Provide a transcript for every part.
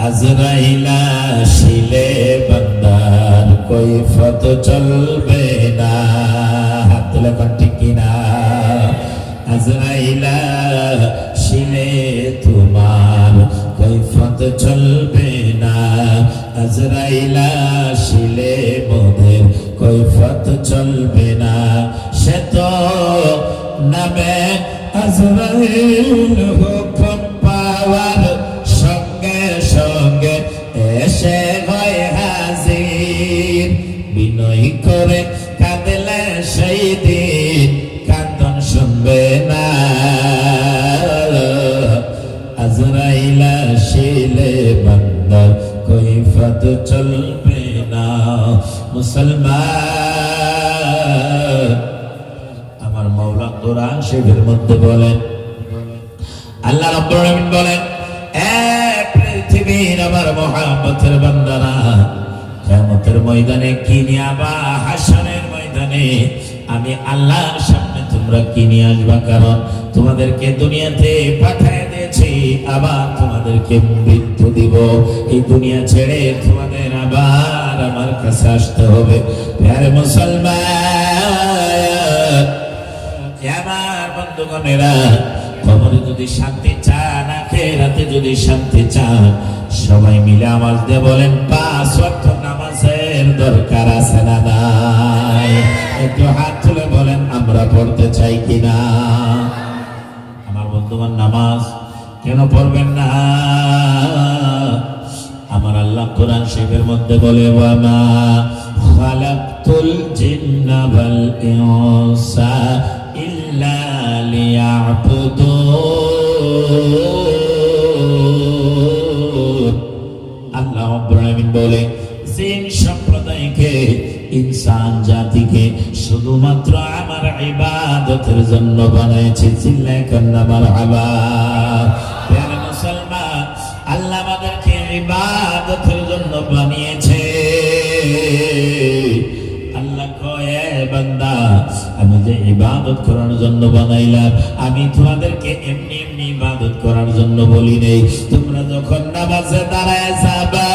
আজরাইলা শিলে বান্দার কৈফত চলবে না, হাত তুলে কোন ঠিক কিনা? আজরাইলা শিলে তোমার কৈফত চলবে না, আজরাইলা শিলে মোদের কৈফত চলবে না। সে তো নামে আজরাইল হুকুম পাওয়ার সঙ্গে সঙ্গে এসে হয় হাজির। বিনয় করে কাঁদলে সেই দিন কান্দন শুনবে না, আজরাইলা শিলে বান্দা কৈফত চলবে না। মুসলমান, আমার মাওলা কোরআন শরীফের মধ্যে বলেন, আল্লাহ রাব্বুল আলামিন বলেন, এ পৃথিবীর আমার মুহাব্বতের বান্দারা, কিয়ামতের ময়দানে কি নিয়ে আবা, হাসরের ময়দানে আমি আল্লাহর সামনে তোমরা কি নিয়ে আসবা? কারণ তোমাদেরকে দুনিয়াতে পাঠিয়ে দিয়েছি, আবার তোমাদেরকে মৃত্যু দিব। এই দুনিয়া ছেড়ে তোমাদের আবার আমার কাছে আসতে হবে। প্রিয় মুসলমান, আমার বন্ধুগণেরা, কবরে যদি শান্তি চান, আখিরাতে যদি শান্তি চান, সবাই মিলে আওয়াজ দিয়ে বলেন, 5 ওয়াক্ত নামাজের দরকার আছে না নাই? একটু হাত তুলে বলেন, আমরা পড়তে চাই কিনা? আমার বন্ধুগণ, নামাজ কেন পড়বেন না? আমার আল্লাহ কোরআন শরীফের মধ্যে বলে, ওয়ামা খালাকতুল জিন্না ওয়াল ইনসা ইল্লা লিয়াবুদুন। আল্লাহ রাব্বুল আলামিন বলে, জিন সম্প্রদায়কে, ইনসান জাতিকে শুধুমাত্র আমার ইবাদতের জন্য বানাইছি। চিল্লায়ে কান্না মারহাবা। প্রিয় মুসলমান, আল্লাহ আমাদেরকে ইবাদতের জন্য বানিয়েছে। আল্লাহ কয়, বান্দা, আমি যে ইবাদত করার জন্য বানাইলাম, আমি তোমাদেরকে এমনি এমনি ইবাদত করার জন্য বলি নেই। তোমরা যখন নামাজে দাঁড়ায় যাবা,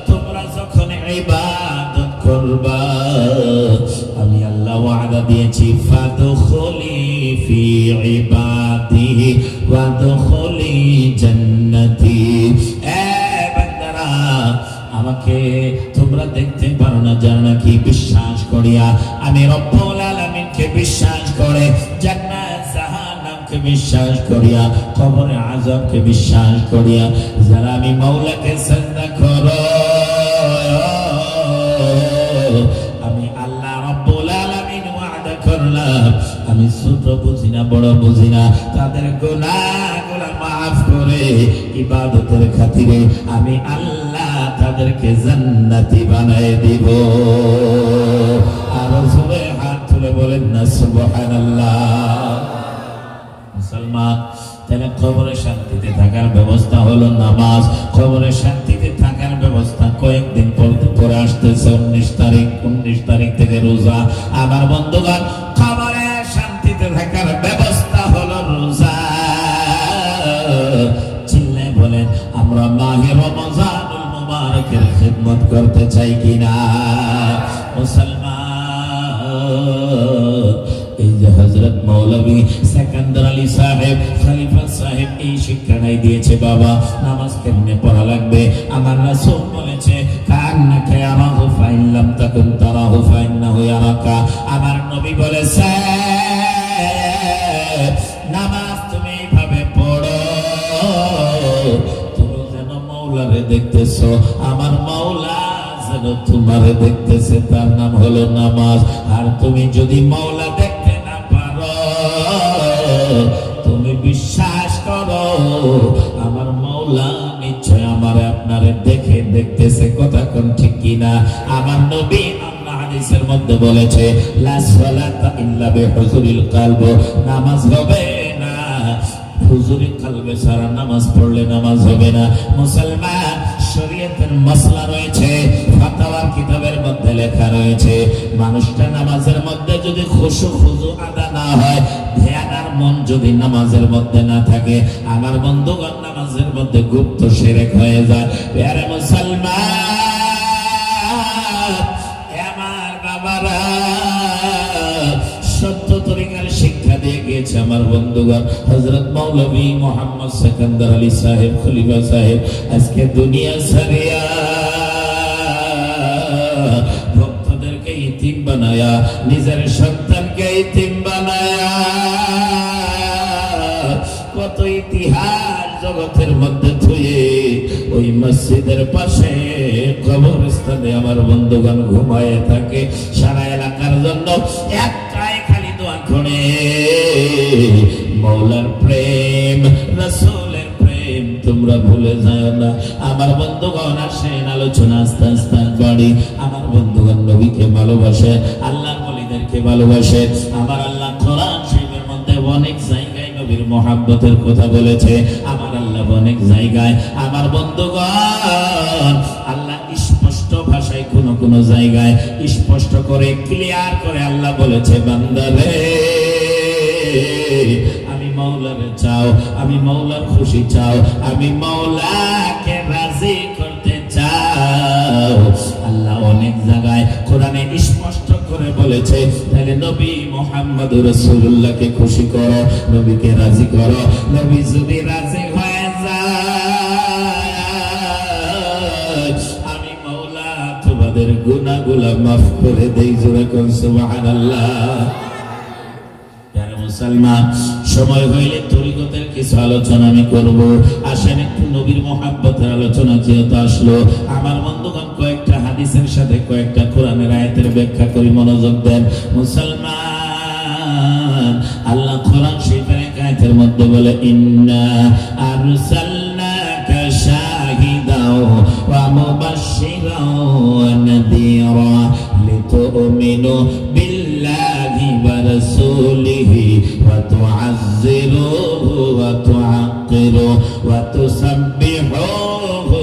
তোমরা যখন ইবাদত করবা, আমি আল্লাহ ওয়াদা দিয়েছি, ফাদখুলি ফি ইবাদি ওয়াদখুলি জান্নাতি। এ বান্দারা, আমাকে তোমরা দেখতে পারো না, জানো না কি? বিশ্বাস করিয়া আমি রব্বুল আলামিনকে বিশ্বাস করে, জান্নাত জাহান্নামকে বিশ্বাস করিয়া, কবরে আযাবকে বিশ্বাস করিয়া, যারা আমি মাওলাকে সিজদা করো, আমি আল্লাহ রব্বুল আলামিন ওয়াদা করলাম, আমি ছোট বুঝি না, বড় বুঝি না, তাদের গুনাহগুলো মাফ করে ইবাদতের খাতিরে আমি আল্লাহ তাদেরকে জান্নাতি বানায় দিব। আর জোরে হাত তুলে বলেন না সুবহানাল্লাহ। মুসলমান, তাহলে কবরে শান্তিতে থাকার ব্যবস্থা হলো নামাজ। কবরে শান্তিতে থাকার ব্যবস্থা কয়েকদিন পরে আসতেছে, 19 তারিখ থেকে রোজা। আমার বন্ধুগণ, কবরে শান্তিতে থাকার ব্যবস্থা হলো রোজা। চিল্লায় বলেন, আমরা মাহে রমজানুল মুবারকের খিদমত করতে চাই কিনা? মুসলমান, এই যে হযরত মৌলভী সেকান্দার আলী সাহেব, খলিফা সাহেব এই শিক্ষাটাই দিয়েছে, বাবা নামাজ কেমনে পড়া লাগবে। আমার রাসূল বলেছে, কান্নাকা ইয়ারাহু ফাইল্লাম তাকুন তারাহু ফাইন্নাহু ইয়ারাকা। আমার নবী বলেছে, নামাজ তুমি এইভাবে পড়ো, তুমি যেন মাওলারে দেখতেছো, আমার মাওলা যেন তোমারে দেখতেছে। তার নাম হলো নামাজ। আর তুমি যদি মাওলা দেখতে না পারো, তুমি বিশ্বাস করো, আমার মাওলা নিশ্চয় আমার আপনারে দেখে দেখতেছে। কথা কোন ঠিক কিনা? আমার নবী হাদিসের মধ্যে বলেছে, লা সালাতা ইল্লা বিহুজুরিল কলব, নামাজ হবে না হুজুরি কলবে ছাড়া, নামাজ পড়লে নামাজ হবে না। মুসলমান, শরীয়তের মাসলা রয়েছে, কিতাবের মধ্যে লেখা রয়েছে, মানুষটা নামাজের মধ্যে যদি খুশু খুজু আদা না হয়। ধ্যান আর মন যদি নামাজের মধ্যে না থাকে, আমার বন্ধুগণ নামাজের মধ্যে গুপ্ত শিরক হয়ে যায়। প্যারে মুসলমান, আমার বাবারা সত্য তরিকার শিক্ষা দিয়ে গিয়েছে আমার বন্ধুগণ হযরত মৌলভী মোহাম্মদ সেকান্দার আলী সাহেব খলিফা সাহেব। আজকে দুনিয়া ছাড়িয়া ভক্তদেরকে ইতিম বানায়া, নিজের সন্তানকে ইতিম বানায়া কত ইতিহাস জগতের মধ্যে থুয়ে ওই মসজিদের পাশে কবরস্থানে আমার বন্ধুগণ ঘুমায়ে থাকে। সারা এলাকার জন্য একটাই খালি দোয়া করে, মৌলার প্রেম, রাসূলের প্রেম তোমরা ভুলে যাও না। আমার বন্ধুগণ আসেন আলোচনা আস্তে আস্তে বাড়ি। আমার বন্ধুগণ নবীকে ভালোবাসে, আল্লাহর ওলিদেরকে ভালোবাসে। আমার আল্লাহ কোরআন শরীফের মধ্যে অনেক জায়গায় নবীর মহব্বতের কথা বলেছে। আমার আল্লাহ অনেক জায়গায়, আমার বন্ধুগণ আল্লাহ স্পষ্ট ভাষায় কোন কোন জায়গায় স্পষ্ট করে ক্লিয়ার করে আল্লাহ বলেছে, বান্দারে আমি মাওলারে চাও, আমি মাওলার খুশি চাও, আমি মাওলাকে রাজি করতে চাও। আল্লাহ অনেক জায়গায় কোরআনে স্পষ্ট করে বলেছে। তাহলে নবী মুহাম্মদ রাসূলুল্লাহকে খুশি করো, নবীকে রাজি করো। নবী যদি রাজি হয়ে যায়, আমি মাওলা তোমাদের গুনাহগুলো মাফ করে দেই। জোরে কোন সুবহানাল্লাহ। মুসলমান, সময় হইলে তরিকতের কিছু আলোচনা আমি করব। আসেন একটু নবীর মহব্বতের আলোচনা যেহেতু আসলো, আমার বন্ধুগণ কয়েকটা হাদিসের সাথে কয়েকটা কোরআনের আয়াতের ব্যাখ্যা করি, মনোযোগ দেন। মুসলমান, আল্লাহ কোরআন শরীফের এক আয়াতের মধ্যে বলে, ইন্না আরসালনাকা শাহিদাও ওয়া মুবাশশিরাও ওয়া নাযীরা লিতুমিনু বিল্লাহি ওয়া রাসূলিহি ওয়া তুআজ্জিরুহু ওয়া তুআক্কিরু ওয়া তুসাব্বিহুহু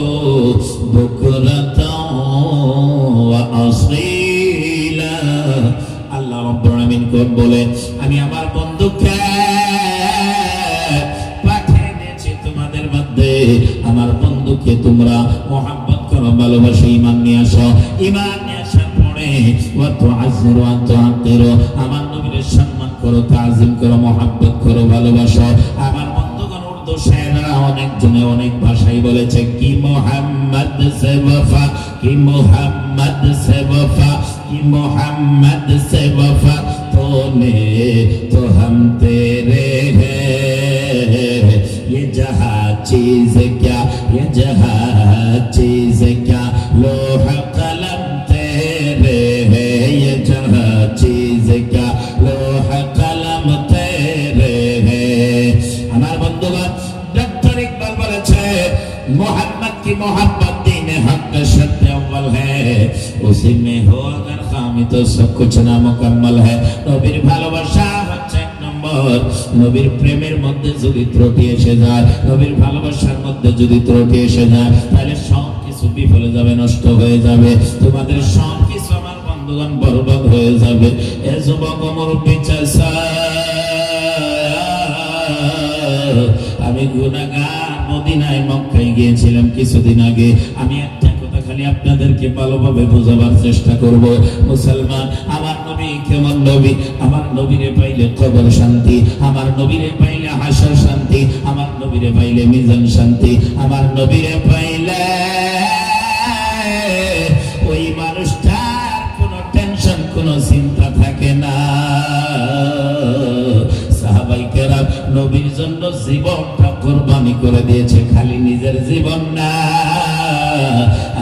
বুকরাতাও ওয়া আসীলা। আল্লাহ রাব্বুল আলামিন কোন বলেন, আমি আমার বন্ধুকে পাঠিয়ে দিয়েছি তোমাদের মধ্যে। আমার বন্ধুকে তোমরা মহব্বত করো, ভালোবাসো, ঈমান নিয়ে আসো। ঈমান নিয়ে আসার পরে ওয়া তুআজ্জিরু ওয়া তুআক্কিরু, আমার নবীর সম্মান করো, তাজিম করো, মহব্বত করো, ভালোবাসো। আমার বন্ধুগণ উর্দু শায়েররা অনেক জনে অনেক ভাষায় বলেছে, কি মোহাম্মদ সে ওফা, কি মোহাম্মদ সে ওফা, কি মোহাম্মদ সে ওফা তোনে তো हम तेरे हैं। ये जहाँ चीज क्या, ये जहाँ चीज क्या, लोह कलम तेरे हैं। ये जहाँ चीज क्या, लोह कलम तेरे हैं। हमारे बंधुगण डॉक्टर इकबाल বলেছে, मोहम्मद की मोहब्बत दीन हक का शर्त अव्वल है, उसी में हो अगर खामी तो सब कुछ नामुकम्मल है। নবীর ভালোবাসা হচ্ছে এক নম্বর। নবীর প্রেমের মধ্যে যদি ত্রুটি এসে যায়, নবীর ভালোবাসার মধ্যে যদি ত্রুটি এসে যায়, তাহলে সব কিছু বিফলে যাবে, নষ্ট হয়ে যাবে। তোমাদের সব কিছু আমার বন্ধুগণ বরবাদ হয়ে যাবে। এ যুবক মুরব্বি চাচা, আমি গুনাহগার, মদিনায় মক্কায় গিয়েছিলাম কিছুদিন আগে। আমি একটা কথা খালি আপনাদেরকে ভালোভাবে বোঝাবার চেষ্টা করব। মুসলমান, আমার নবী কেমন নবী? আমার নবীরে পাইলে কবর শান্তি, আমার নবীরে পাইলে হাসর শান্তি, আমার নবীরে পাইলে মিজান শান্তি, আমার নবীরে পাইলে ওই মানুষটার কোনো টেনশন, কোনো চিন্তা থাকে না। সাহাবায়ে কেরাম নবীর জন্য জীবনটা কুরবানি করে দিয়েছে, খালি নিজের জীবন না,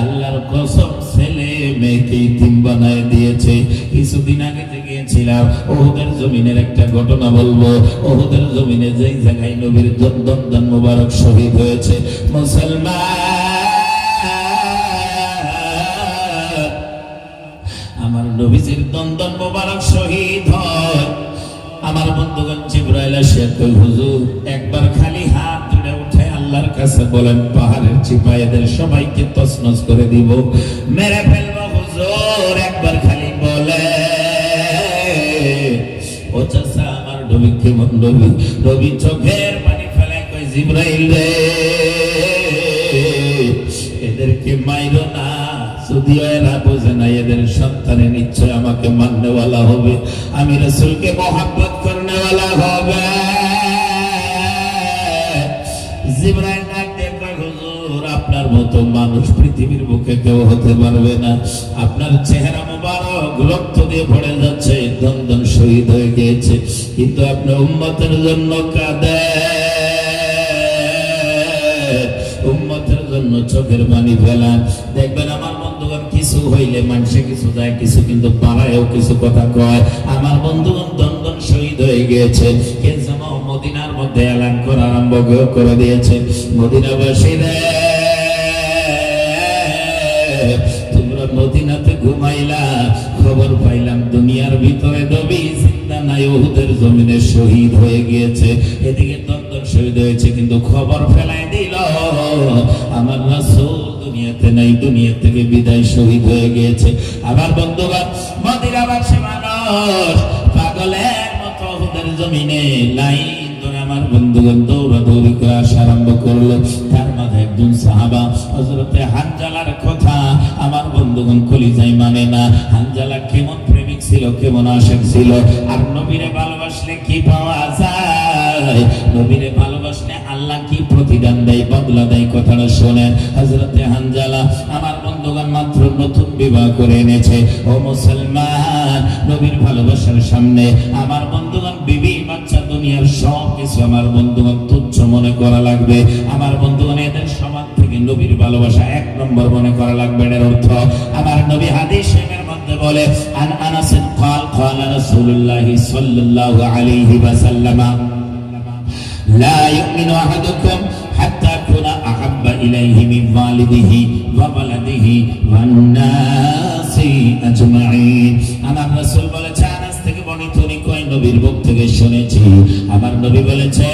আল্লাহর কসম ছেলে মেয়েকে ইতিম বানায় দিয়েছে। কিছুদিন আগে গিয়েছিলাম ওহুদের জমিনের একটা ঘটনা বলবো। ওহুদের জমিনে যেই জায়গায় নবীর দন্দন মোবারক শহীদ হয়েছে, মুসলমান, আমার নবীজির দন্দন মোবারক শহীদ হয়। আমার বন্ধুগণ জিবরাইল এসে কই, হুজুর একবার খালি হাত তুলে উঠে আল্লাহর কাছে বলেন, পাহাড়ের চিপাইদের সবাইকে তছনছ করে দিব, মেরে ফেলবো হুজুর, একবার খালি বলে। ও চাচা, আমার নবী কেমন নবী? নবী চোখের পানি ফেলে কই জিবরাইল রে, এদেরকে মাইরো না, যদিও এরা বোঝে না এদের সন্তানে নিশ্চয় আমাকে মাননেওয়ালা হবে, আমি রাসূলকে মহব্বত করনেওয়ালা হবে। জিবরাইল ডাক দিয়ে কয় হুজুর আপনার মতো মানুষ পৃথিবীর বুকে কেউ হতে পারবে না, আপনার চেহারা মুবারক রক্ত দিয়ে ভরে যাচ্ছে, দন্দন শহীদ হয়ে গিয়েছে, কিন্তু আপনি উম্মতের জন্য কাঁদেন, উম্মতের জন্য চোখের পানি ফেলান। দেখবেন আমার বন্ধুগণ কিছু হইলে মানুষে কিছু যায়, কিছু কিন্তু পাড়ায়ও কিছু কথা কয়। আমার বন্ধুগণ দন্দন শহীদ হয়ে গিয়েছে, কে যেন মদিনার মধ্যে এলান করা আরম্ভ করে দিয়েছে, মদিনাবাসী রে তোমরা মদিনাতে ঘুমাইলা, খবর পাইলাম দুনিয়ার ভিতরে নবী জিন্দা নাই, উহুদের জমিনে শহীদ হয়ে গিয়েছে। এদিকে দন্দন শহীদ হয়েছে, কিন্তু খবর ফেলাই দিল আমার রাসূল দুনিয়াতে নাই, দুনিয়া থেকে বিদায় শহীদ হয়ে গিয়েছে। আমার বন্ধুগণ মদিনাবাসী মানুষ পাগলের মতো উহুদের জমিনে লাইন ধরে আমার বন্ধুগণ দৌড়াদৌড়ি করে আসা আরম্ভ করলো। তার মাঝে একজন সাহাবা হযরতে হানজালার কথা আমার বন্ধুগণ কলিজায় মানে না। হানজালা কেমন প্রেমিক ছিল, কেমন আশিক ছিল, আর নবীরে ভালোবাসলে কি পাওয়া যায়, নবীরে ভালোবাসলে আল্লাহ কি প্রতিদান দেয়, বদলা দেয়, কথাটা শোনেন। হযরতে হানজালা আমার বন্ধুগণ মাত্র নতুন বিবাহ করে এনেছে। ও মুসলমান, নবীর ভালোবাসার সামনে আমার বন্ধুগণ বিবি বাচ্চা দুনিয়ার সব কিছু আমার বন্ধুগণ তুচ্ছ মনে করা লাগবে। আমার বন্ধুগণ এদের সমান থেকে নবীর ভালোবাসা এক নম্বর মনে করা লাগবে। এর অর্থ আমার নবী হাদিস শরীফের মধ্যে বলে আন আনাস قال قال رسول الله صلى الله عليه وسلم لا يؤمن احدكم حتى يكون احب اليه من والده وولده والناس اجمعين। আমার রাসূল বলেছে, আনাস থেকে বর্ণিত, উনি কয় নবীর মুখ থেকে শুনেছি, আমার নবী বলেছে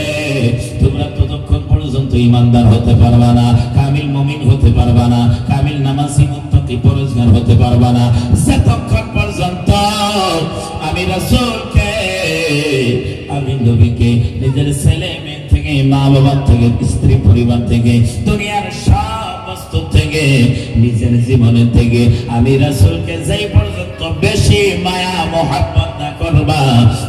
তোমরা ততক্ষণ পর্যন্ত ঈমানদার হতে পারবা না, কামিল মুমিন হতে পারবা না, কামিল নামাজি মুত্তাকি পরহেজগার হতে পারবা না, যতক্ষণ পর্যন্ত আমি রাসূলকে, আমি নবীকে নিজের ছেলে মেয়ে থেকে, মা বাবা থেকে, স্ত্রী পরিবার থেকে, দুনিয়ার সব বস্তু থেকে, নিজের জীবনের থেকে আমি রাসূলকে যেই পর্যন্ত বেশি মায়া মোহাব্বত না করবা,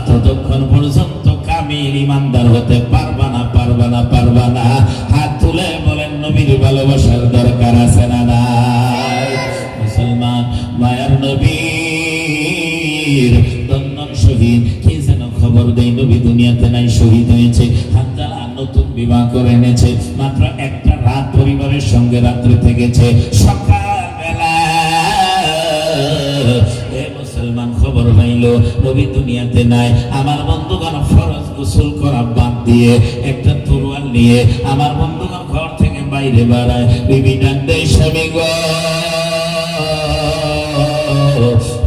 ততক্ষণ পর্যন্ত কামিল ঈমানদার হতে পারবা না, পারবা না, পারবা না। হাত তুলে বলেন নবীর ভালোবাসার দরকার আছে না নাই? মুসলমান মায়ার নবীর দন্দন শহীদ কি যেন খবর দেয়, নবী দুনিয়াতে নাই, শহীদ হয়েছে। হানজালা নতুন বিবাহ করে এনেছে, মাত্র একটা রাত পরিবারের সঙ্গে রাত্রে থেকেছে। সকালবেলা মুসলমান খবর পাইল নবী দুনিয়াতে নাই। আমার বন্ধুগণ ফরজ গোসল করা বাদ দিয়ে একটা তরোয়াল নিয়ে আমার বন্ধুগণ ঘর থেকে বাইরে বাড়ায়। বিবি ডাক দেয়, স্বামী গো,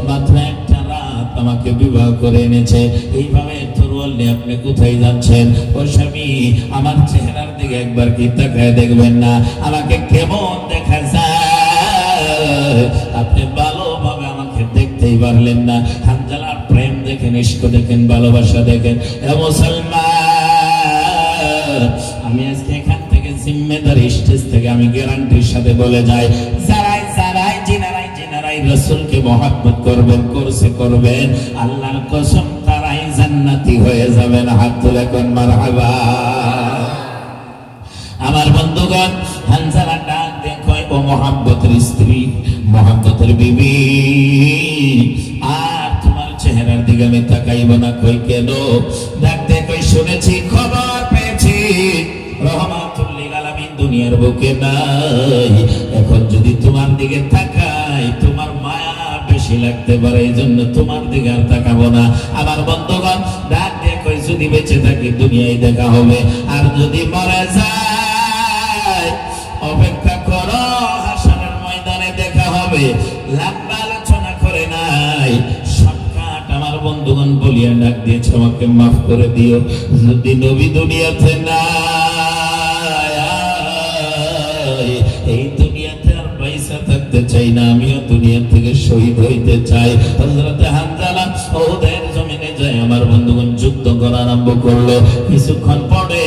মাত্র একটা রাত আমাকে বিবাহ করে এনেছে, এইভাবে তরোয়াল নিয়ে আপনি কোথায় যাচ্ছেন? ও স্বামী, আমার চেহারার দিকে একবার কি তাকায় দেখবেন না, আমাকে কেমন দেখা যায়? আপনি ভালোভাবে আমাকে দেখতেই পারলেন না। হানজালার প্রেম দেখেন, ইশক দেখেন, ভালোবাসা দেখেন। মুসলমান, আমি আজকে এখান থেকে জিম্মেদারি স্টেজ থেকে আমি গ্যারান্টির সাথে বলে যাই, যারাই যারাই জিনারাই জিনারাই রাসূলকে মহব্বত করবেন, করবেন, আল্লাহর কসম তারাই জান্নাতি হয়ে যাবেন। হাত তুলে কোন মারহাবা। আমার বন্ধুগণ হানজালা ডাক দিয়ে কয়, ও মহব্বতের স্ত্রী, মহব্বতের বিবি, আর তোমার চেহারার দিকে আমি তাকাইব না। কই কেন? ডাক দিয়ে কই, শুনেছি, খবর পেয়েছি রহমাতুল লিল আলামিন দুনিয়ার বুকে নাই, এখন যদি তোমার দিকে তাকাই তোমার মায়া বেশি লাগতে পারে, এই জন্য তোমার দিকে আর তাকাবো না। আমার বন্ধুগণ ডাক দিয়ে কই, যদি বেঁচে থাকি দুনিয়ায় দেখা হবে, আর যদি মরে যায় অপেক্ষা করো, হাসরের ময়দানে দেখা হবে। লম্বা আলোচনা করে নাই, শর্টকাট আমার বন্ধুগণ বলিয়া ডাক দিয়েছে, আমাকে মাফ করে দিও, যদি নবী দুনিয়াতে নাই, এই দুনিয়াতে আর পয়সা থাকতে থাকতে চাই না, আমিও দুনিয়া থেকে শহীদ হইতে চাই। হযরত হানজালা উহুদের জমিনে যায় আমার বন্ধুগণ যুদ্ধ করা আরম্ভ করলো। কিছুক্ষণ পরে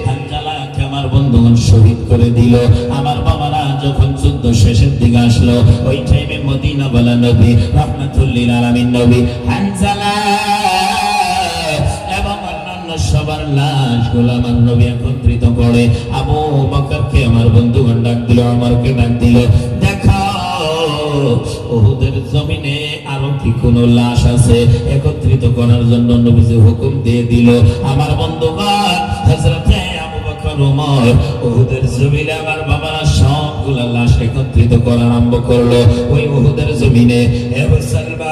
হানজালাকে আমার বন্ধুগণ শহীদ করে দিল। আমার বাবারা যখন যুদ্ধ শেষের দিকে আসলো, ওই টাইমে মদিনা ওয়ালা নবী রাহমাতুল লিল আলামিন নবী হানজালা এবং অন্যান্য সবার লাশগুলো আমার নবী একত্রিত করে আবু বকরকে আমার বন্ধুগণ ডাক দিল, আমারকে ডাক দিল, দেখো উহুদের জমিনে আরো কি কোন লাশ আছে? একত্রিত করার জন্য নবীজি হুকুম দিয়ে দিল। আমার বন্ধুগণ হযরত আবু বকর ওমর উহুদের জমিনে আমার বাবারা সবগুলা লাশ একত্রিত করা আরম্ভ করলো। ওই উহুদের জমিনে আবু সালমান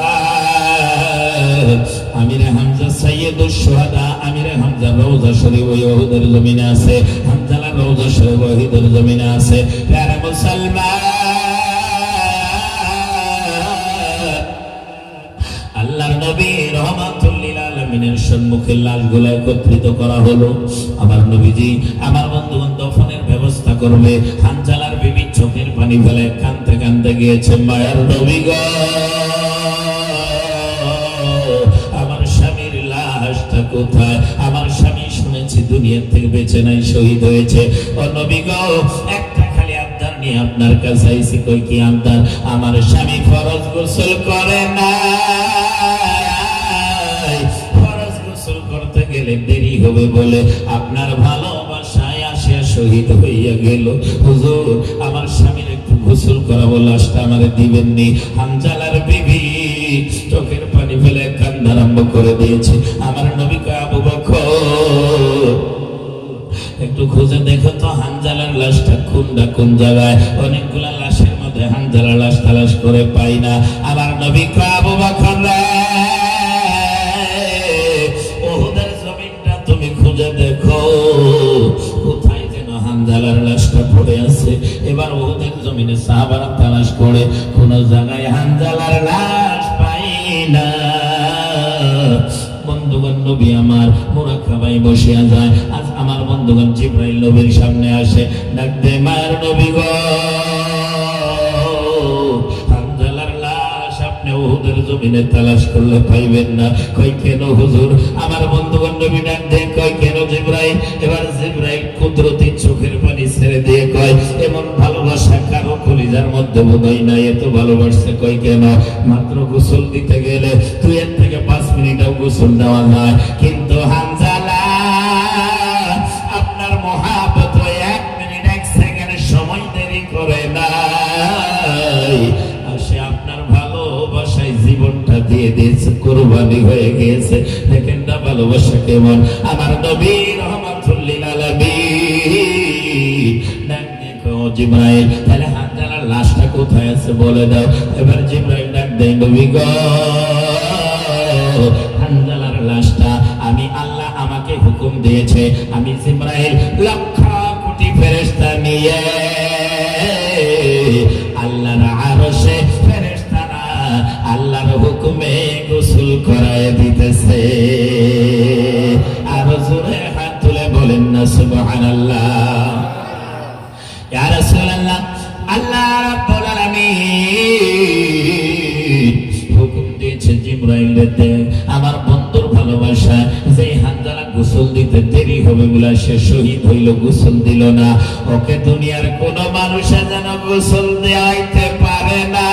আমিরে হামজা সাইয়্যিদুশ শুহাদা আমিরে হামজা রওজা শরীফ ওই উহুদের জমিনে আছে। হামজালা রওজা শরীফ উহুদের জমিনে আছে। প্যারা মুসলমান, আল্লাহর নবী রাহমাতুল লিল আলামিনের সম্মুখে লাশগুলো একত্রিত করা হলো। আমার নবীজি আমার বন্ধুগণ দফনের ব্যবস্থা করবে। হানজালার বিবি চোখের পানি ফেলে কাঁদতে কাঁদতে গিয়েছে, মায়ের নবী গো, আমার স্বামীর লাশটা কোথায়? আমার স্বামী শুনেছি দুনিয়া থেকে বেঁচে নাই, শহীদ হয়েছে। ও নবী গো, একটা খালি আবদার নিয়ে আপনার কাছে আইছি। কই কি আবদার? আমার স্বামী ফরজ গোসল করে না, ফরজ গোসল করতে গেলে দেরি হবে বলে আপনার ভালোবাসায় আসিয়া শহীদ হইয়া গেল। হুজুর, আমার স্বামীর একটু গোসল করাবো, লাশটা আমারে দিবেননি? হানজালার বিবি চোখের পানি ফেলে কান্না আরম্ভ করে দিয়েছে। আমার নবী কয়, আবু বকর একটু খুঁজে দেখো তো হানজালার লাশটা কোন জায়গায়। অনেকগুলা লাশের মধ্যে হানজালার লাশ তালাশ করে পাই না। আমার নবী কয়, আবু বকর রে, উহুদের জমিনটা তুমি খুঁজে দেখো, কোথায় যেন হানজালার লাশটা পড়ে আছে। এবার উহুদের জমিনে সাহাবারা তালাশ করে কোন জায়গায় হানজালার লাশ পাই না। বন্ধুগণ নবী আমার মুরাকাবায় বসিয়া যায়। আজ আমার বন্ধুগণ জিবরাইল নবীর সামনে আসে, ডাক দে, মায়ের নবী গো, হানজালার লাশ আপনি উহুদের জমিনে তালাশ করলে পাইবেন না। কই কেন হুজুর? আমার বন্ধুগণ নবী ডাক দে, কই কেন জিবরাইল? এবার জিবরাইল কুদরতি চোখের পানি ছেড়ে দিয়ে কয়, এমন ভালোবাসা কারো কলিজার মধ্যে বোধহয় নাই, এত ভালোবাসছে। কই কেন? মাত্র গোসল দিতে গেলে 2 থেকে 5 মিনিটও গোসল দেওয়া যায়, কিন্তু হানজালা আপনার মহাব্বত 1 মিনিট 1 সেকেন্ড সময় দেরি করে নাই। সে আপনার ভালোবাসায় জীবনটা দিয়ে দিয়েছে, কুরবানি হয়ে গিয়েছে। দেখেন না ভালোবাসা কেমন। আমার নবী রাহমাতুল লিল আলামিন ডাক দেখো, জিবরাইল তাহলে হানজালার লাশটা কোথায় আছে বলে দাও। এবার জিবরাইল ডাক দেয়, নবী গো, হানজালার লাশটা আমি আল্লাহ আমাকে হুকুম দিয়েছে, আমি জিবরাইল লক্ষ কোটি ফেরেশতা নিয়ে আল্লাহর আরশে ফেরেশতারা আল্লাহর হুকুমে গোসল করায় দিতেছে। আর জোরে হাত তুলে বলেন না সুবহানাল্লাহ। ইয়া রাসূলুল্লাহ, আল্লাহ রাব্বুল আলামিন হুকুম দিয়েছে জিবরাইলকে, আমার বন্ধুর ভালোবাসা যে হানজালা গোসল দিতে দেরি হবে বলে সে শহীদ হইল, গোসল দিল না, ওকে দুনিয়ার কোন মানুষ যেন গোসল দেওয়াইতে পারে না।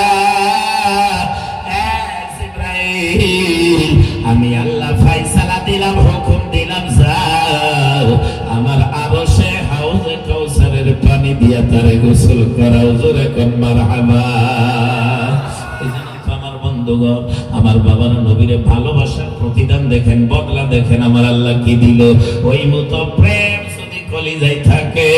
জিবরাইল, আমি আল্লাহ ফায়সালা দিলাম, হুকুম দিলাম, যাও আমার আরশে হাউজে কাউসারের পানি দিয়া তারে গোসল করাও। জোরে কোন মারহাবা। আমার বাবার নবীরে ভালোবাসার প্রতিদান দেখেন, বদলা দেখেন আমার আল্লাহ কি দিল। ওই মতো প্রেম যদি কলিজায় থাকে,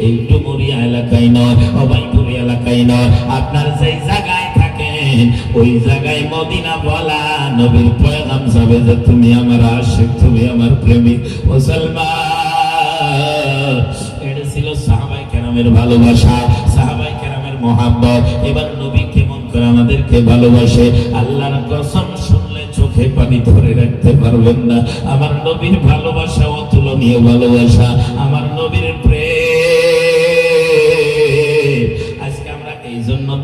এই ডুমুরিয়া এলাকায় নয়, অবাইপুরি এলাকায় নয়, আপনার যেই জায়গায় থাকেন ওই জায়গায় মদিনা বলা নবীর পয়গাম যাবে যে তুমি আমার আশিক, তুমি আমার প্রেমিক। মুসলমান, এটা ছিল সাহাবায়ে কেরামের ভালোবাসা, সাহাবায়ে কেরামের মহাব্বত। এবার নবী কেমন করে আমাদেরকে ভালোবাসে, আল্লাহর কসম শুনলে চোখে পানি ধরে রাখতে পারবেন না। আমার নবীর ভালোবাসা অতুলনীয় ভালোবাসা, আমার নবীর প্রেম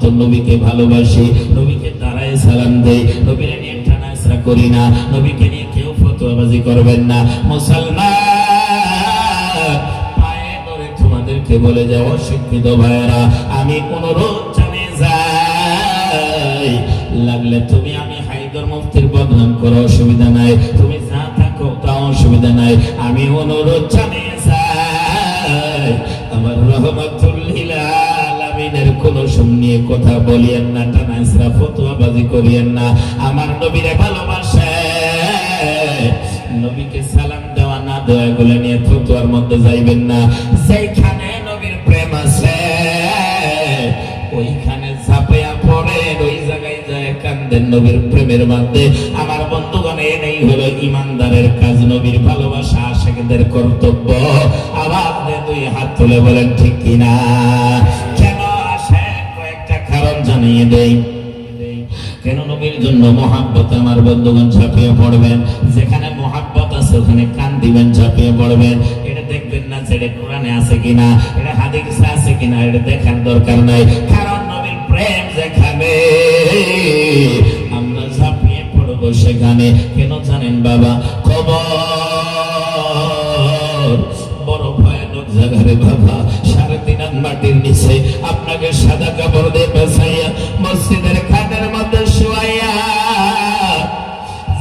মতো নবীকে ভালোবাসি, নবীকে দাঁড়ায় সালাম দেই, নবীর নিয়ে টানাসরা করি না, নবীকে নিয়ে কেউ ফতোয়াবাজি করবেন না। মুসলমান পায়ে ধরে তোমাদেরকে বলে যাও, শিক্ষিত ভাইয়েরা, আমি অনুরোধ জানিয়ে যাই, লাগলে তুমি আমি হায়দার মুফতির বদনাম করো, অসুবিধা নাই, তুমি যা থাকো তাও অসুবিধা নাই, আমি অনুরোধ জানিয়ে যাই, আমার রহমাতুল লিল আলামিনের কোন নিয়ে কথা বলিয়েন না, টানাসরা ফতোয়াবাজি করিয়েন না। আমার নবীরে ভালোবাসে, নবীকে সালাম দেওয়া না দেওয়া এগুলো নিয়ে ফতোয়ার মধ্যে যাইবেন না। যেখানে নবীর প্রেম আছে ওইখানে ঝাঁপিয়া পড়ে, ওই জায়গায় যায় কান্দেন নবীর প্রেমের মধ্যে। আমার বন্ধুগণ, এই হলো ইমানদারের কাজ, নবীর ভালোবাসা আশিকদের কর্তব্য। আওয়াজ দিয়ে দুই হাত তুলে বলেন ঠিক কিনা। কেন আসে কয়েকটা কারণ জানিয়ে দেই। কেন নবীর জন্য মহাব্বত আমার বন্ধুগণ ঝাঁপিয়ে পড়বেন। যেখানে মহাব্বত আছে ওখানে কান দিবেন, ঝাঁপিয়ে পড়বেন। এটা দেখবেন না যে কোরআনে আছে কিনা, এটা হাদিসে আছে কিনা, এটা দেখার দরকার নাই। কারণ নবীর প্রেম যেখানে আমরা ঝাঁপিয়ে পড়বো সেখানে। কেন জানেন বাবা? খবর বড় ভয়ানক জায়গারে বাবা। 3.5 মাটির নিচে আপনাকে সাদা কাপড় দিয়ে পেছাইয়া মসজিদের খাটের মধ্যে শুয়াইয়া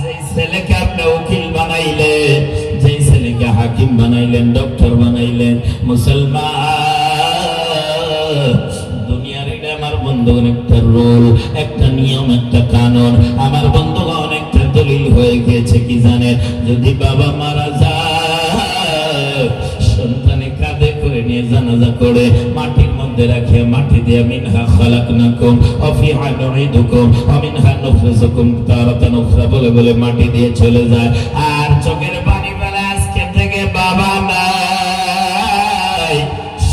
যেই ছেলেকে আপনি উকিল বানাইলেন, যেই ছেলেকে হাকিম বানাইলেন, ডক্টর বানাইলেন, মুসলমান দুনিয়ার এটা আমার বন্ধুগণ একটা রোল, একটা নিয়ম, একটা কানুন। আমার বন্ধুগণ একটা দলিল হয়ে গিয়েছে কি জানেন? যদি বাবা মারা যায়, সন্তানে কাঁধে করে নিয়ে জানাজা করে মাটির মধ্যে রাখে, মাটি দিয়ে মিনহা খালাকনাকুম ওয়া ফিহা নুঈদুকুম ওয়া মিনহা নুখরিজুকুম তারাতান উখরা বলে বলে মাটি দিয়ে চলে যায়। আর চোখের পানি ফেলে আজকে থেকে বাবা নাই,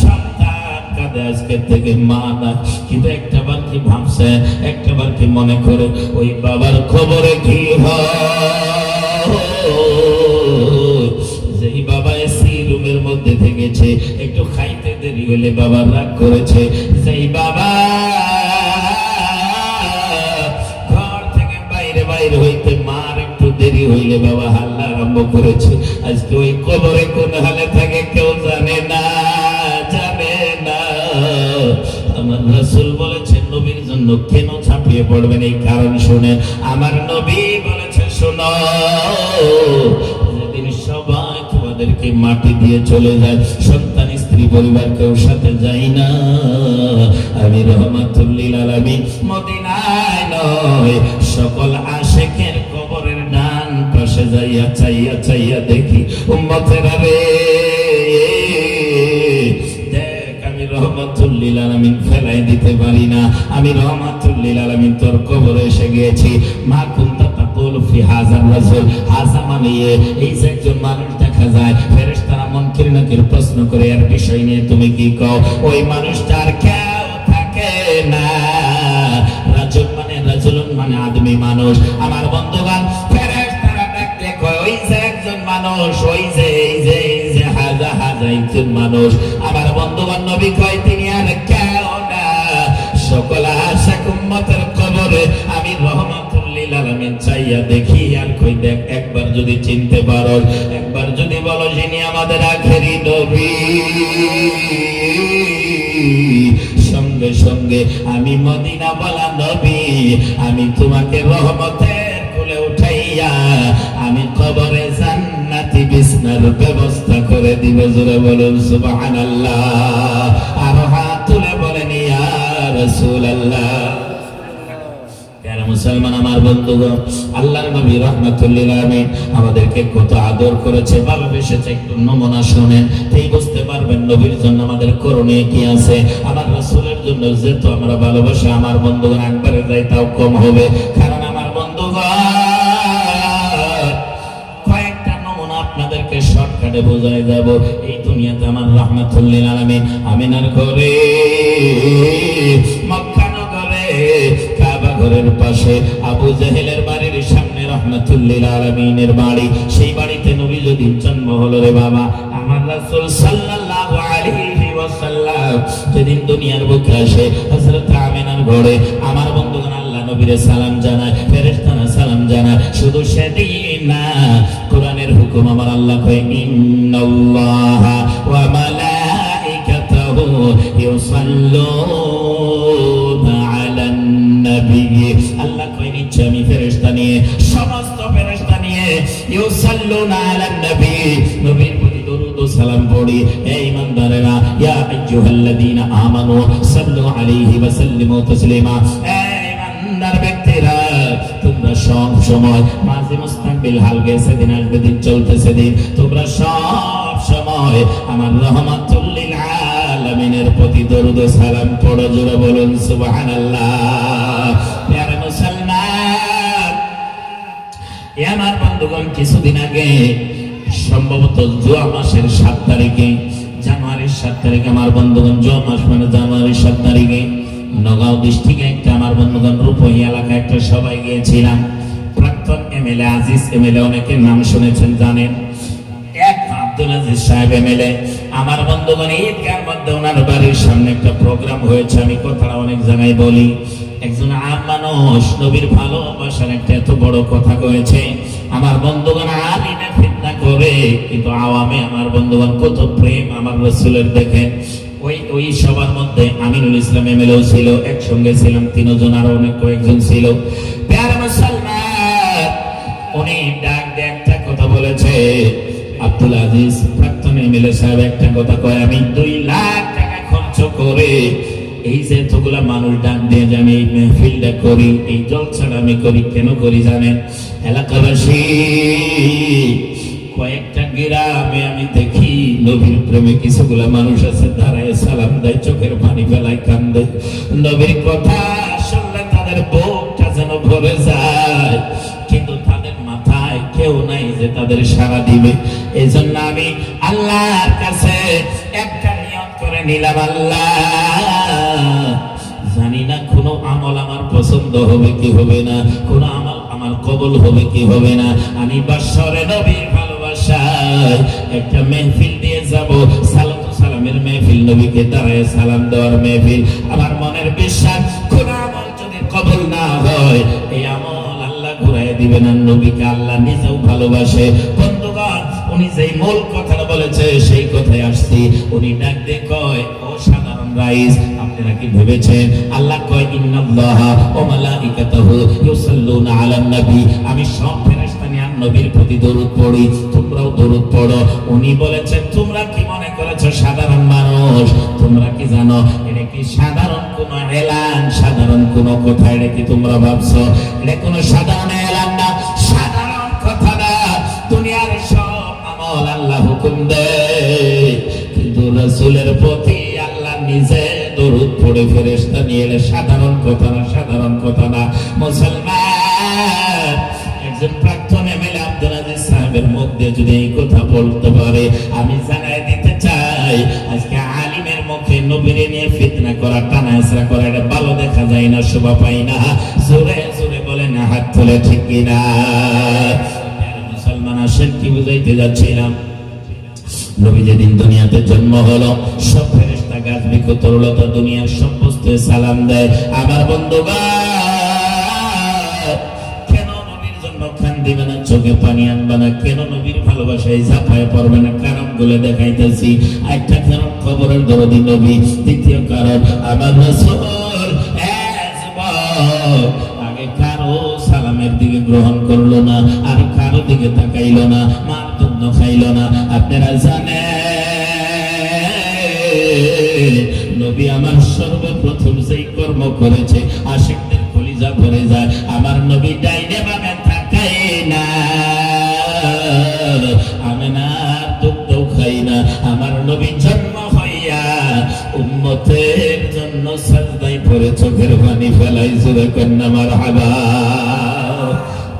সন্তান কাঁদে আজকে থেকে মা নাই। কিন্তু একটাবার কি ভাবছে, একটাবার কি মনে করে ওই বাবার খবরে কি হয়? যেই বাবা এসি রুমের মধ্যে থেকেছে, একটু খাইতে দেরি হলে বাবা রাগ করেছে। যেই বাবা ঘর থেকে বাইরে বাইরে হইতে মার একটু দেরি হইলে বাবা হাল্লা আরম্ভ করেছে। আজকে ওই কবরে কোন হালে থাকে কেউ জানে না, জানে না। আমার রাসূল বলেছেন নবীর জন্য কেন ঝাঁপিয়ে পড়বেন, এই কারণ শুনেন। আমার নবী বলেছে শোনো, যেদিন সবাই তোমাদেরকে মাটি দিয়ে চলে যায়, সন্তান স্ত্রী পরিবার কেউ সাথে যাই না, আমি রহমাতুল লিল আলামিন মদিনায় নয় সকল আশিকের কবরের ডান পাশে যাইয়া চাইয়া চাইয়া দেখি উম্মতেরা রে, রহমাতুল লিল আলামিন ফেলাই দিতে পারি না। আমি রহমাতুল লিল আলামিন তোর কবরে এসে গিয়েছি। মা কুনতা তাকুল ফি হাযার রাসূল, হাযা মানে এই যে একজন মানুষ দেখা যায়, ফেরেশতারা মুনকির নাকির প্রশ্ন করে এর বিষয় নিয়ে তুমি কি কও? ওই মানুষটার কেউ থাকে না। রাজুলুন মানে আদমি মানুষ। আমার বন্ধুগণ, ফেরেশতারা দেখতে কয় ওই যে একজন মানুষ, ওই যে এই যে হাযা একজন মানুষ। আমার বন্ধুগণ, নবী কয় তিনি আর কেউ না, সকল আশিক উম্মতের কবরে আমি রহমাতুল লিল আলামিন চাইয়া দেখি। আর কই দেখ, একবার যদি চিনতে পারো, একবার যদি বলো যিনি আমাদের আখেরি নবী, সঙ্গে সঙ্গে আমি মদিনা বলা নবী, আমি তোমাকে রহমতের কোলে উঠাইয়া আমি কবরে জান্নাতি বিছনার ব্যবস্থা করে দিব। জোরে বলুন সুবহানাল্লাহ। আর হাত তুলে বলেন ইয়া রাসূলুল্লাহ। মুসলমান আমার বন্ধুগণ, আল্লাহর নবী রাহমাতুল লিল আলামিন আমাদেরকে কত আদর করেছে, ভালোবেসেছে। একটু নমুনা শুনেন, এই বুঝতে পারবেন নবীর জন্য আমাদের করণীয় কি আছে। আমার রাসূলের জন্য যেহেতু আমরা ভালোবাসি, আমার বন্ধুগণ একবারে যাই তাও কম হবে। কারণ আমার বন্ধুগণ কয়েকটা নমুনা আপনাদেরকে শর্টকাটে বোঝায় যাব। এই দুনিয়াতে আমার রাহমাতুল লিল আলামিন আমিনার ঘরে, মক্কা নগরে, কাবা ঘরের পাশে, আবু জাহেলের বাড়ির সামনে রাহমাতুল লিল আলামিনের বাড়ি। সেই বাড়িতে নবী যদি জন্ম হলো রে বাবা, আমার রাসূল সাল্লাল্লাহু আলাইহি ওয়াসাল্লাম যেদিন দুনিয়ার বুকে আসে হযরত আমিনার ঘরে আমার বন্ধুগণ আল্লাহ নবীরে সালাম জানায়, ফেরেশতারা সালাম জানায়। শুধু সেদিন না, কোরআনের হুকুম আমার আল্লাহ কয় ইন্নাল্লাহা ওয়া মালাইকাতাহু ইউসাল্লুনা আলান নবী। আল্লাহ কয় নিশ্চয় আমি ফেরেশতা নিয়ে, সমস্ত ফেরেশতা নিয়ে ইউসাল্লুনা আলান নবী, নবীর প্রতি দরুদ ও সালাম পড়ি। এই ইমানদারেরা, ইয়া আইয়ুহাল্লাযীনা আমানু সাল্লু আলাইহি ওয়া সাল্লিমু তাসলিমা। ইমানদার ব্যক্তিরা, তোমরা সব সময় মাঝে মুস্তাকবিল হাল গেছে, দিন আসবে, দিন চলতেছে দিন, তোমরা সব সময় আমার রহমাতুল লিল আলামিনের প্রতি দরুদ ও সালাম পড়ো। জোরে বলুন সুবহানাল্লাহ। প্রিয় মুসলমান, আমার বন্ধুগণ, কিছুদিন আগে সম্ভবত জুয়া মাসের 7 তারিখে, জানুয়ারির 7 তারিখে আমার বন্ধুগণ, জুয়া মাস মানে জানুয়ারির 7 তারিখে নগাঁও ডিস্ট্রিক্টে একটা আমার বন্ধুগণ রূপহী এলাকায় একটা সবাই গিয়েছিলাম। প্রাক্তন এমএলএ আজিজ এমএলএ, অনেকের নাম শুনেছেন জানেন, এক আব্দুল আজিজ সাহেব এমএলএ। আমার বন্ধুগণ, ঈদগার মধ্যে ওনার বাড়ির সামনে একটা প্রোগ্রাম হয়েছে। আমি কথাটা অনেক জায়গায় বলি, একজন আম মানুষ নবীর ভালোবাসার একটা এত বড় কথা কয়েছে। আমার বন্ধুগণ, আলিমে ফিতনা করে, কিন্তু আওয়ামে আমার বন্ধুগণ কত প্রেম আমার রাসূলের দেখেন। ওই সবার মধ্যে আমিনুল ইসলাম এমএলএও ছিল, একসঙ্গে ছিলাম 3 জন, আরো অনেক কয়েকজন ছিল। প্রিয় মুসলমান, উনি ডাক দিয়ে একটা কথা বলেছে, আব্দুল আজিজ প্রাক্তন এমএলএ সাহেব একটা কথা কয়, আমি 2 লাখ টাকা খরচ করে এই যে এতগুলা মানুষ ডাক দিয়ে যে আমি এই মেহফিলটা করি, এই জলসাটা আমি করি, কেন করি জানেন? এলাকাবাসী, কয়েকটা গ্রামে আমি দেখি নবীর প্রেমে কিছুগুলা মানুষ আছে, দাঁড়ায় সালাম দেয়, চোখের পানি ফেলায়, কান্দে। নবীর কথা শুনলে তাদের বুকটা যেন ভরে যায়, কিন্তু তাদের মাথায় কেউ নাই যে তাদের সাড়া দিবে। এই জন্য আমি আল্লাহর কাছে একটা নিয়ত করে নিলাম, আল্লাহ জানি না কোন আমল আমার পছন্দ হবে কি হবে না, কোন আমল আমার কবুল হবে কি হবে না, আমি বাসরে নবীর ভালোবাসায় একটা মেহফিল দিয়ে যাব, সালাতু সালামের মেহফিল, নবীকে দাঁড়ায় সালাম দেওয়ার মেহফিল। আমার মনের বিশ্বাস, কোন আমল যদি কবুল না হয়, এই আমল আল্লাহ ঘুরাই দিবে না, নবীকে আল্লাহ নিজেও ভালোবাসে। বন্ধুগণ, উনি যেই মূল কথাটা বলেছে সেই কথায় আসছি। উনি ডাক দিয়ে কয়, ও সাধারণ রাইস, আপনারা কি ভেবেছেন আল্লাহ কয় ইন্নাল্লাহা ওয়া মালাইকাতাহু ইউসাল্লুনা আলান নবী, আমি সব ফেরেশতা নিয়ে নবীর প্রতি দরুদ পড়ি, তোমরাও দরুদ পড়ো। উনি বলেছেন, তোমরা কি মনে করেছো সাধারণ মানুষ? তোমরা কি জানো এটা কি সাধারণ কোন এলান, সাধারণ কোন কথা? এটা কি তোমরা ভাবছো এটা কোন সাধারণ এলান না, সাধারণ কথা না। দুনিয়ার সব আমল আল্লাহ হুকুম দেয়, কিন্তু রাসূলের প্রতি আল্লাহ নিজে দরুদ পড়ে ফেরেশতা নিয়ে এলে সাধারণ কথা না, সাধারণ কথা না। মুসলমান, একজন প্রাক্তন এমএলএ আব্দুল আজিজ সাহেবের মুখ দিয়ে যদি এই কথা বলতে পারে, আমি জানাই দিতে চাই, আজকে আলিমের মুখে নবীরে নিয়ে ফিতনা করা, টানা হেসরা করা, এটা ভালো দেখা যায় না, শোভা পাই না। জোরে জোরে বলে না, হাত তুলে, ঠিক কিনা? মুসলমান, আসেন কি বুঝাইতে যাচ্ছিলাম, নবী যেদিন দুনিয়াতে জন্ম হলো, সব ফেরেশতা গাছ বৃক্ষ তরুলতা দুনিয়ার সব বস্তুতে সালাম দেয়। আমার বন্ধুগণ, কেন নবীর জন্য খান দিবে না, চোখে পানি আনবে না, কেন নবীর ভালোবাসায় ঝাঁপায় পড়বে না? কারণগুলো দেখাইতেছি। একটা কারণ খবরের দরদি নবী, দ্বিতীয় কারণ আমার রাসূল আগে কারো সালামের দিকে গ্রহণ করলো না, আর কারো দিকে তাকাইলো না, মার দুধ খাইলো না। আপনারা জানেন, নবী আমার সর্বপ্রথম যেই কর্ম করেছে, আশিকদের কলিজা ভরে যায়। আমার নবী ডাইনে বামে তাকাই না, আমি না দুধ খাই না। আমার নবী জন্ম হইয়া উম্মতের জন্য সাজদায় পড়ে চোখের পানি ফেলাই, জোরে কন্যা মারহাবা।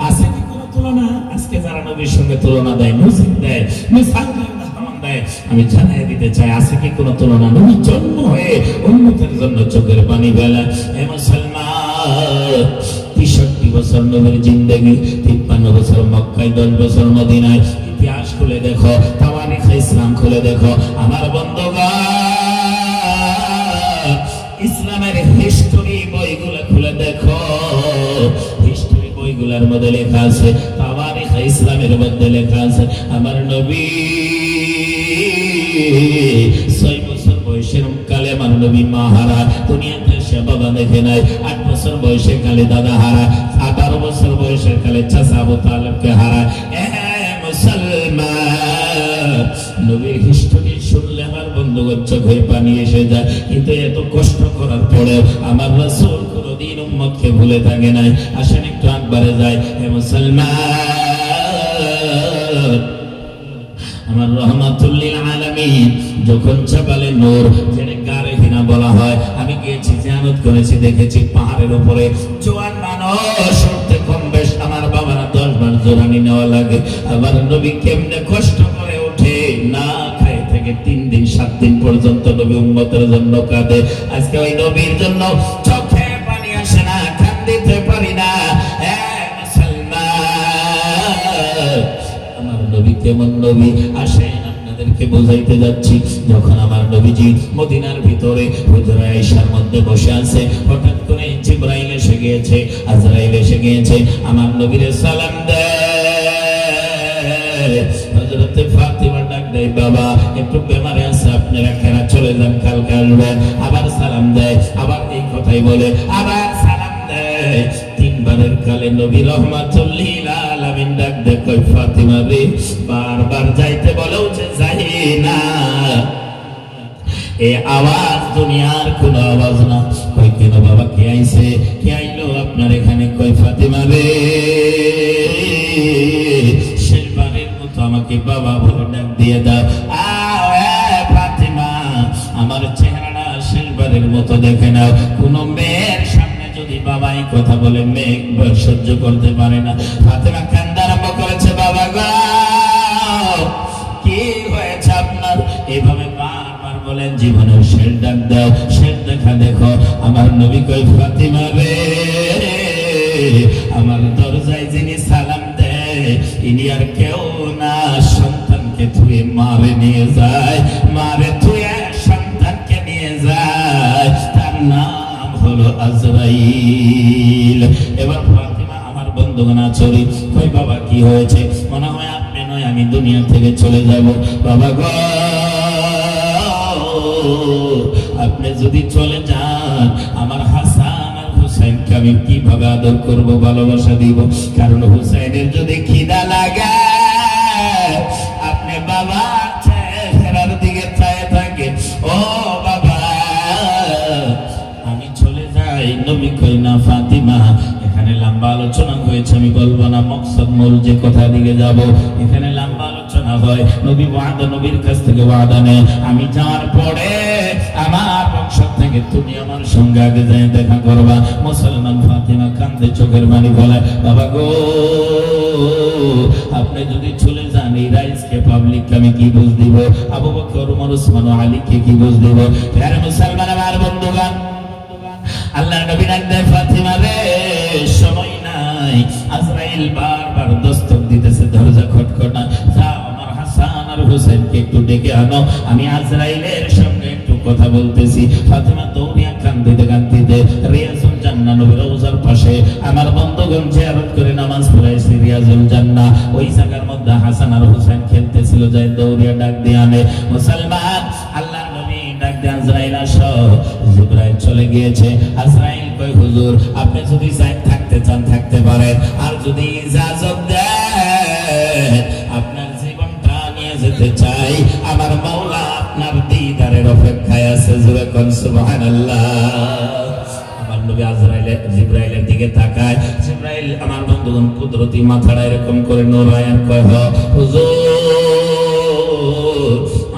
আছে কি কোনো তুলনা? আজকে যারা নবীর সঙ্গে তুলনা দেয়, মুজিব দেয়, মিসাল দেয়, উদাহরণ দেয়, আমি জানাই দিতে চাই, আছে কি কোনো তুলনা? নবী জন্ম হয়ে উম্মতের জন্য চোখের পানি ফেলা। এ মুসলমান, 63 বছর নবীর জিন্দেগি, 53 বছর মক্কায়, 10 বছর মদিনায়। ইতিহাস খুলে দেখো, তাওয়ারিখ ইসলাম খুলে দেখো। আমার বন্ধুগণ, খুলে দেখো, হিস্ট্রি বইগুলোর মধ্যে লেখা আছে, তাওয়ারিখ ইসলামের মধ্যে লেখা আছে আমার নবী 6 বছর বয়সের কালে আমার নবী মা হারা, দুনিয়াতে সে বাবা দেখে নাই। 8 বছর বয়সের কালে দাদা হারা, 18 বছর বয়সের কালে চাচা আবু তালেবকে হারা। মুসলমান, নবীর হিস্ট্রি শুনলে আমার বন্ধুগণ চোখে পানি এসে যায়। কিন্তু এত কষ্ট করার পরেও আমার রাসূল কোনদিন উম্মতকে ভুলে থাকে নাই। আসেন একটু আকবারে যায়। হে মুসলমান, আমার রহমাতুল লিল আলামিন যখন জাবালে নূর, যেটা গারে হিনা বলা হয়, আমি গিয়েছি জিয়ারত করেছি, দেখেছি পাহাড়ের উপরে জোয়ান মানুষ উঠতে কম বেশ আমার বাবারা 10 বার জোরানি নেওয়া লাগে। আবার নবী কেমনে কষ্ট করে ওঠে, না খায় থেকে 3 দিন 7 দিন পর্যন্ত নবী উম্মতের জন্য কাঁদে। আজকে ওই নবীর জন্য চোখে পানি আসে না, কাঁদিতে পারি না। আমার নবী কেমন নবী, আসেন আপনাদেরকে বোঝাইতে যাচ্ছি। যখন আমার নবীজি মদিনার ভিতরে হুজরা আয়েশার মধ্যে বসে আছে, হঠাৎ করে জিবরাইল এসে গিয়েছে, আজরাইল এসে গিয়েছে, আমার নবীর সালাম দেয়। হযরতে ফাতিমা ডাক দেয়, বাবা একটু বেমারে আছে, আপনারা কেন চলে যান, কালকে আসবেন। আবার সালাম দেয়, আবার এই কথাই বলে, আবার সালাম দেয়। 3 বারের কালে নবী রহমাতুল লিল আলামিন ডাক দেয়, কই ফাতিমা রে, বারবার যাইতে বলেও যে যাই না। এই আওয়াজ দুনিয়ার কোন আওয়াজ না। কই কেন বাবা, কে আইছে, কে আইলো আপনার এখানে? কই ফাতিমা রে, শেষবারের মতো আমাকে বাবা বলে ডাক দিয়ে দাও। ফাতিমা, আমার চেহারাটা শেষবারের মতো দেখে নাও। কোন মেয়ের সামনে যদি বাবাই কথা বলে, মেয়ে সহ্য করতে পারে না। ফাতিমা কান্না আরম্ভ করেছে, বাবা গো কি হয়েছে আপনার? এইভাবে বারবার বলেন, জীবনের শেষ ডাক দাও, শেষ দেখা দেখো। আমার নবী কই, ফাতিমা রে, আমার দরজায় যিনি সালাম দেয় ইনি আর কেউ না, সন্তানকে থুয়ে মারে নিয়ে যায়, মারে থুয়ে সন্তানকে নিয়ে যায়, তার নাম হলো আজরাইল। এবার ফাতিমা আমার বন্ধুগণ আচরি, কই বাবা কি হয়েছে? মনে হয় আপনি নয় আমি দুনিয়া থেকে চলে যাব। বাবা গো, আপনি যদি চলে যান, আমার হাসান আর হুসাইনকে আমি কিভাবে আদর করব, ভালোবাসা দিব? কারণ হুসাইনের যদি খিদা লাগে, আপনি বাবা চেহারার দিকে চায় থাকে, ও বাবা আমি চলে যাই। নবী কই, না ফাতিমা, এখানে লম্বা আলোচনা হয়েছে, আমি বলবো না। মকসদ মূল যে কথা দিকে যাব, এখানে লম্বা আলোচনা হয়। নবী ওয়াদা, নবীর কাছ থেকে ওয়াদা নেয়, আমি যাওয়ার পরে আমার বংশ থেকে তুমি আমার সঙ্গে আগে যাই দেখা করবা। মুসলমান ফাতিমা কান্দে, চোখের পানি বলে, বাবা গো আপনি যদি চলে যান, এই রাইজকে পাবলিককে আমি কি বুঝ দিব? আবু বকর, ওমর, ওসমান, আলীকে কি বুঝ দিব? আরে মুসলমান আমার বন্ধুগণ, আল্লাহ নবী ডাক দেয়, ফাতিমা রে সময় নাই। আজরাইল বারবার দস্তক দিতেছে, দরজা খটখটা, যাও আমার হাসান আর হুসাইনকে একটু ডেকে আনো, আমি আজরাইলের সঙ্গে একটু কথা বলতেছি। ফাতিমা দৌড়িয়া কান্দিতে কান্দিতে রিয়াজুল জান্নাহ নবীর রওজার পাশে আমার বন্ধুগণ জিয়ারত করে নামাজ পড়াইছে রিয়াজুল জান্নাহ। ওই জায়গার মধ্যে হাসান আর হুসাইন খেলতেছিল, যাই দৌড়িয়া ডাক দিয়ে আনে। মুসলমান, আল্লাহ নবী ডাক দিয়ে, আজরাইল আসো। জিবরাইল চলে গিয়েছে। আজরাইল কই, হুজুর আপনি যদি চাই থাকতে চান থাকতে পারেন, আর যদি ইজাজত দেন আপনার জীবনটা নিয়ে যেতে চাই, আমার মাওলা আপনার দিদারের অপেক্ষায় আছে। জোরে কোন সুবহানাল্লাহ। আমার নবী জিবরাইলের দিকে তাকায়। জিবরাইল আমার বন্ধুগণ কুদরতি মাথাটা এরকম করে নড়ায় আর কয়, হুজুর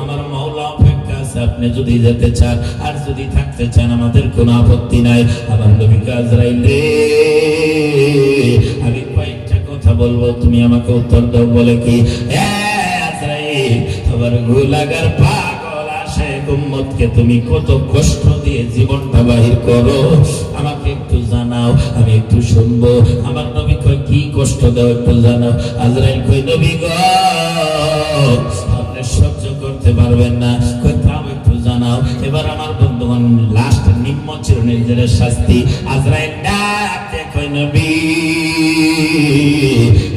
আমার মাওলা অপেক্ষা আছে, আপনি যদি যেতে চান আর যদি থাকতে চান আমাদের কোনো আপত্তি নাই। আমার নবী আজরাইল রে, আমি কয়েকটা কথা বলবো, তুমি আমাকে উত্তর দাও। বলে কি? আজরাইল, তোমার গুলাগার পাগল আশিক উম্মতকে তুমি কত কষ্ট দিয়ে জীবনটা বাহির করো, আমাকে একটু জানাও, আমি একটু শুনবো। আমার নবী কয়, কি কষ্ট দাও একটু জানাও। আজরাইল কই, নবী গো আপনি সহ্য করতে পারবেন না, কই তাও একটু জানাও। এবার আমার বন্ধুগণ লাস্ট নিম্ন চিরনির্জের শাস্তি। আজরাইল ডাকতে কয় নবী,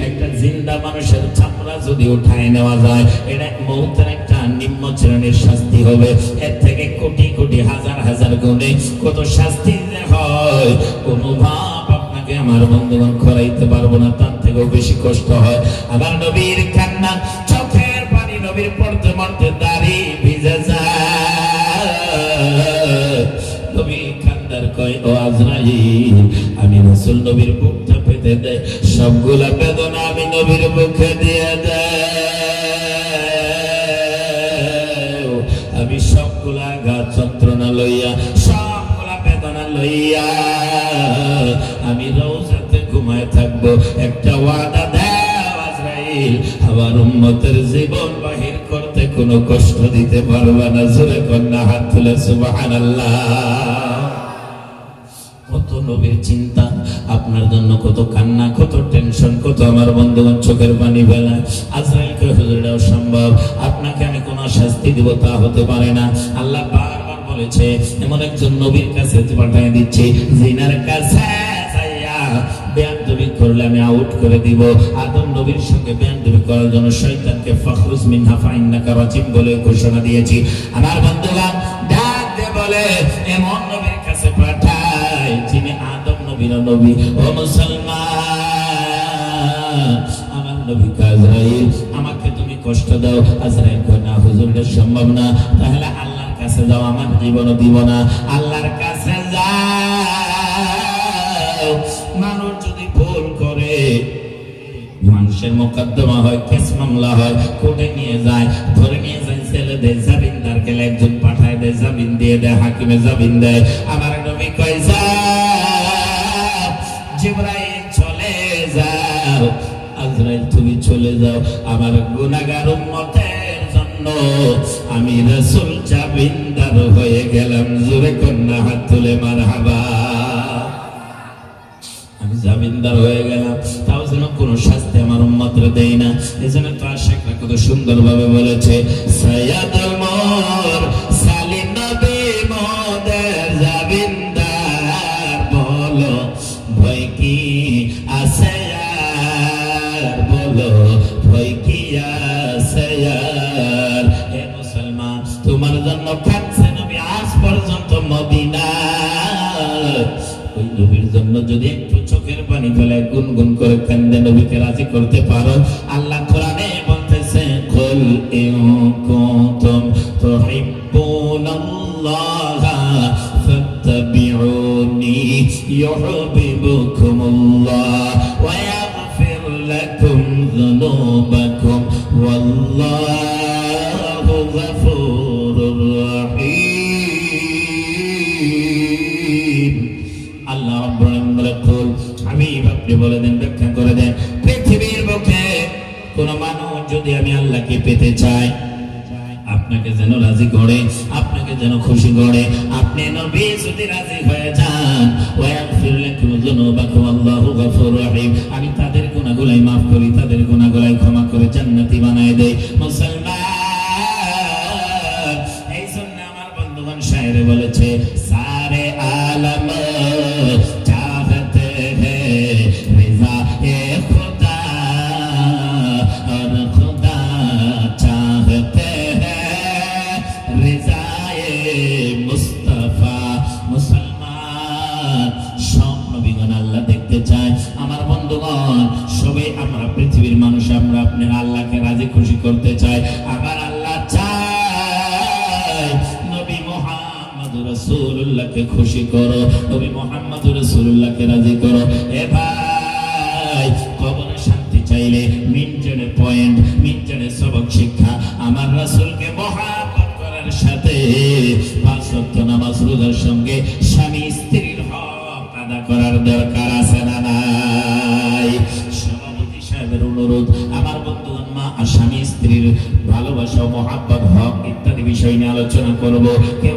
একটা জিন্দা মানুষের চামড়া যদি উঠায় নেওয়া যায়, এটা মৌতের একটা নিম্ন শ্রেণীর শাস্তি হবে। এর থেকে কোটি কোটি হাজার হাজার গুণে কত শাস্তি যে হয়, কোনো ভাব আপনাকে আমার বন্ধুগণ করাইতে পারবো না, তার থেকেও বেশি কষ্ট হয়। আবার নবীর কান্না, চোখের পানি নবীর পড়তে পড়তে দাড়ি ভিজে যায়। নবী কান্দার কয়, ও আজরাইল, আমি রাসূল নবীর বুকটা পেতে দেয়, সবগুলা বেদনা আমি নবীর বুকে দিয়ে দেয়। আমি সবগুলা আঘাত যন্ত্রণা লইয়া, সবগুলা বেদনা লইয়া আমি রওজাতে ঘুমায় থাকবো। একটা ওয়াদা দাও আজরাইল, আমার উম্মতের জীবন বাহির করতে কোনো কষ্ট দিতে পারবা না। জোরে কন্যা হাত তুলে সুবহানাল্লাহ। কত নবীর চিন্তা, আপনার জন্য কত কান্না, কত টেনশন, কত আমার বন্ধুগণ চোখের পানি ফেলা। আজরাইলকে হুজুর এটাও সম্ভব, আপনাকে আমি কোন শাস্তি দিব তা হতে পারে না। আল্লাহ বারবার বলেছে, এমন একজন নবীর কাছে পাঠিয়ে দিচ্ছি, জিনার কাছে যাইয়া বেয়াদবি করলে আমি আউট করে দিব। আদম নবীর সঙ্গে বেয়াদবি করার জন্য শয়তানকে ফখরুজ মিনহা ফাইন্নাকা রাজিম বলে ঘোষণা দিয়েছি। আমার বন্ধুগণ ডাক দিয়ে বলে, এমন নবীর কাছে পাঠাই যিনি আদম নবীর নবী। ও মুসলমান, আমার নবী আজরাইল, আমাকে তুমি কষ্ট দাও। আজরাইল কয়, না হুজুর, এটা সম্ভব না। তাহলে আল্লাহর কাছে যাও, আমার জীবনও দিব না। আল্লাহর কাছে যাও। মানুষ যদি ভুল করে, মানুষের মোকদ্দমা হয়, কেস মামলা হয়, কোর্টে নিয়ে যায়, ধরে নিয়ে যায়, ছেলে দেয়, জামিনদার গেলে একজন পাঠায় দেয়, জামিন দিয়ে দেয়, হাকিমে জামিন দেয়। আমার নবী কয়, যাও জিবরাইল, চলে যাও। আজরাইল তুমি চলে যাও, আমার গুনাহগার উম্মতের জন্য আমি রাসূল জামিনদার হয়ে গেলাম। জোরে কন্যা হাত তুলে মারহাবা। আমি জামিনদার হয়ে গেলাম, তাও যেন কোন শাস্তি আমার উম্মতরে দেই না। এজন্য তো আশিকরা কত সুন্দর ভাবে বলেছে, সাইয়্যিদুল মুরসালিন নবী মোদের জামিনদার, বলো ভয় কি আছে আর, বলো ভয় কি আছে আর। হে মুসলমান, তোমার জন্য কাঁদছে নবী আজ পর্যন্ত মদিনা। ওই নবীর জন্য যদি একটু চোখের পানি ফেলে গুনগুন করে কান্দে নবীকে রাজি করতে পারো, আল্লাহ কোরআনে বলতেছে, কুল ইন কুনতুম তুহিব্বুনাল্লাহা ফাত্তাবিউনি ইউহিব্বুকুমুল্লাহ ওয়া ইয়াগফির লাকুম যুনুবাকুম ওয়াল্লাহু গফুরুর রহিম। আল্লাহ রাব্বুল আলামিন হাবিব আপনি বলে দেন, ব্যাখ্যা করে দেন, পৃথিবীর বুকে কোন মানুষ যদি আমি আল্লাহকে পেতে চাই, আপনাকে যেন রাজি করে, আপনাকে যেন খুশি করে, আপনি নবী যদি রাজি হয়ে যান, ওয়াগফির লাকুম যুনুবাকুম আল্লাহু গফুরুর রহিম, আমি তাদের গুনাহগুলাই maaf করি, তাদের গুনাহগুলাই ক্ষমা করে জান্নাতি বানায় দেই। মুসলমান, এই জন্য আমার বন্ধুগণ শায়েরে বলেছে, সারে আলম চাহতে হ্যায় রিজা এ খুদা আর খুদা চাহতে হ্যায় রিজা এ মুস্তাফা। মুসলমান, সব নবীগণ আল্লাহ দেখতে চায়। আমার বন্ধুগণ, সবাই আমরা পৃথিবীর মানুষ, আমরা আপনার আল্লাহকে রাজি খুশি করতে চাই। আবার আল্লাহ চায় নবী মুহাম্মদুর রাসূলুল্লাহকে খুশি করো, নবী মুহাম্মদুর রাসূলুল্লাহকে রাজি করো। এ ভাই, কবরে শান্তি চাইলে মিনজনে পয়েন্ট, মিনজনে সবক শিক্ষা, আমার রাসূলকে মহব্বত করার সাথে পাঁচ ওয়াক্ত নামাজ রোজার সঙ্গে স্বামী স্ত্রীর হক আদা করার দরকার আছে না নাই? সভাপতি সাহেবের অনুরোধ, আমার বন্ধুগণ, মা আর স্বামী স্ত্রীর ভালোবাসা, মহব্বত, হক ইত্যাদি বিষয় নিয়ে আলোচনা করব। কেউ